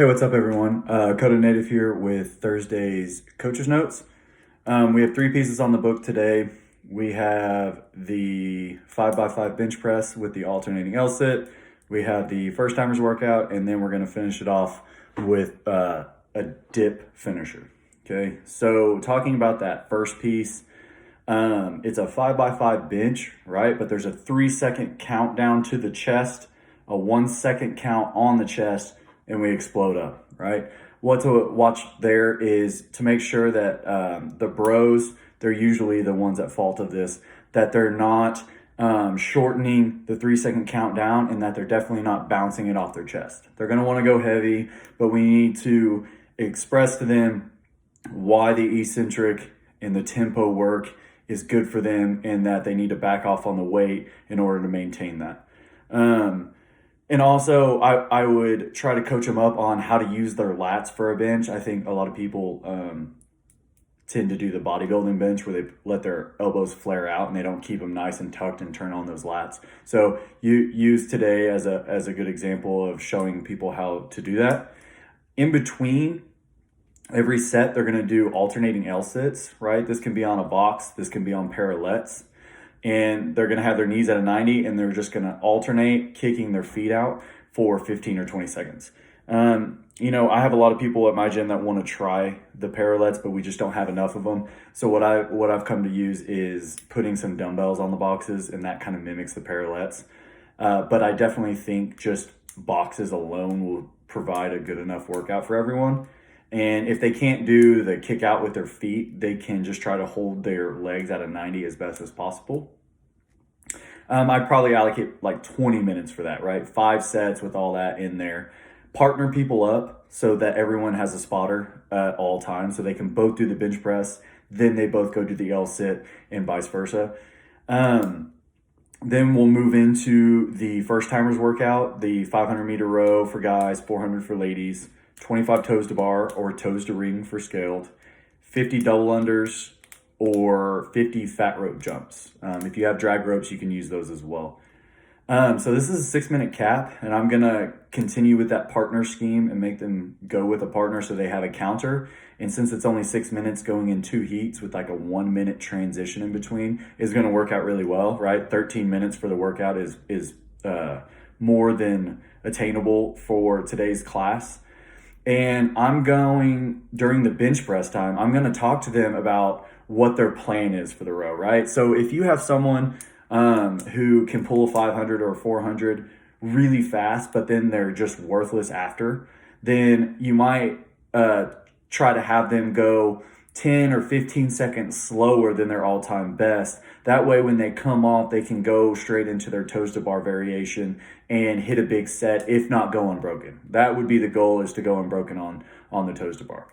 Hey, what's up, everyone? Coda Native here with Thursday's Coach's Notes. We have three pieces on the book today. We have the 5x5 bench press with the alternating L-sit. We have the first timers workout, and then we're going to finish it off with a dip finisher. Okay, so talking about that first piece, it's a 5x5 bench, right? But there's a 3-second countdown to the chest, a 1-second count on the chest, and we explode up, right? What to watch there is to make sure that the bros, they're usually the ones at fault of this, that they're not shortening the 3-second countdown, and that they're definitely not bouncing it off their chest. They're gonna wanna go heavy, but we need to express to them why the eccentric and the tempo work is good for them, and that they need to back off on the weight in order to maintain that. And also, I would try to coach them up on how to use their lats for a bench. I think a lot of people tend to do the bodybuilding bench where they let their elbows flare out and they don't keep them nice and tucked and turn on those lats. So you use today as a good example of showing people how to do that. In between every set, they're going to do alternating L-sits, right? This can be on a box. This can be on parallettes. And they're going to have their knees at a 90, and they're just going to alternate kicking their feet out for 15 or 20 seconds. I have a lot of people at my gym that want to try the parallettes, but we just don't have enough of them. So what I've come to use is putting some dumbbells on the boxes, and that kind of mimics the parallettes. But I definitely think just boxes alone will provide a good enough workout for everyone. And if they can't do the kick out with their feet, they can just try to hold their legs at a 90 as best as possible. I'd probably allocate like 20 minutes for that, right? 5 sets with all that in there. Partner people up so that everyone has a spotter at all times, so they can both do the bench press, then they both go do the L-sit, and vice versa. Then we'll move into the first timers workout, the 500 meter row for guys, 400 for ladies, 25 toes to bar or toes to ring for scaled, 50 double unders, or 50 fat rope jumps. If you have drag ropes, you can use those as well. So this is a 6-minute cap, and I'm gonna continue with that partner scheme and make them go with a partner so they have a counter. And since it's only 6 minutes, going in 2 heats with like a 1-minute transition in between is gonna work out really well, right? 13 minutes for the workout is more than attainable for today's class. And I'm going, during the bench press time, I'm going to talk to them about what their plan is for the row, right? So if you have someone who can pull a 500 or a 400 really fast, but then they're just worthless after, then you might try to have them go 10 or 15 seconds slower than their all-time best. That way, when they come off, they can go straight into their toes to bar variation and hit a big set, if not go unbroken. That would be the goal, is to go unbroken on the toes to bar.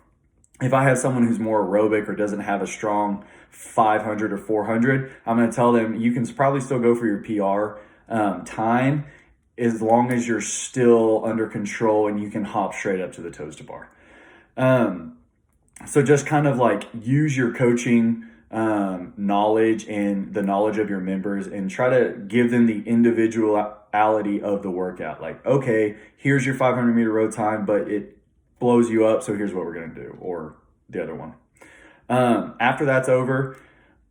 If I have someone who's more aerobic or doesn't have a strong 500 or 400, I'm going to tell them you can probably still go for your PR time as long as you're still under control and you can hop straight up to the toes to bar. So just kind of like use your coaching knowledge and the knowledge of your members and try to give them the individuality of the workout. Like, okay, here's your 500 meter row time, but it blows you up, so here's what we're going to do, or the other one. After that's over,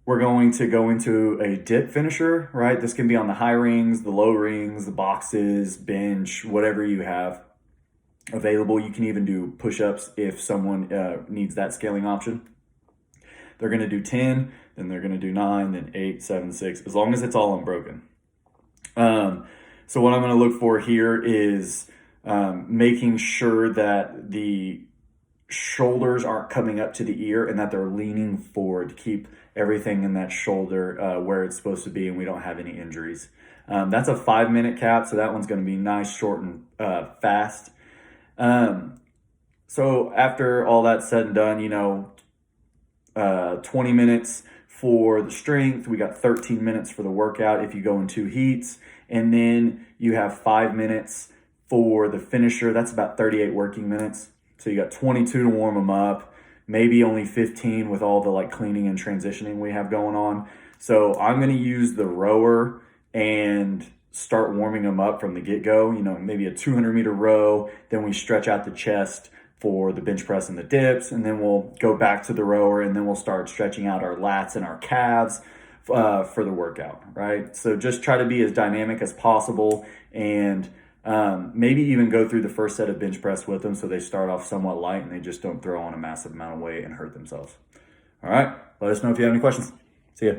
we're going to go into a dip finisher, right? This can be on the high rings, the low rings, the boxes, bench, whatever you have available. You can even do push-ups if someone needs that scaling option. They're going to do 10, then they're going to do 9, then 8, 7, 6, as long as it's all unbroken. So what I'm going to look for here is making sure that the shoulders aren't coming up to the ear and that they're leaning forward to keep everything in that shoulder where it's supposed to be, and we don't have any injuries. That's a 5-minute cap, so that one's going to be nice, short, and fast. So after all that's said and done, 20 minutes for the strength. We got 13 minutes for the workout if you go in 2 heats. And then you have 5 minutes for the finisher. That's about 38 working minutes. So you got 22 to warm them up, maybe only 15 with all the like cleaning and transitioning we have going on. So I'm going to use the rower and start warming them up from the get-go, maybe a 200-meter row, then we stretch out the chest for the bench press and the dips, and then we'll go back to the rower, and then we'll start stretching out our lats and our calves for the workout, right? So just try to be as dynamic as possible, and maybe even go through the first set of bench press with them so they start off somewhat light and they just don't throw on a massive amount of weight and hurt themselves. All right, let us know if you have any questions. See ya.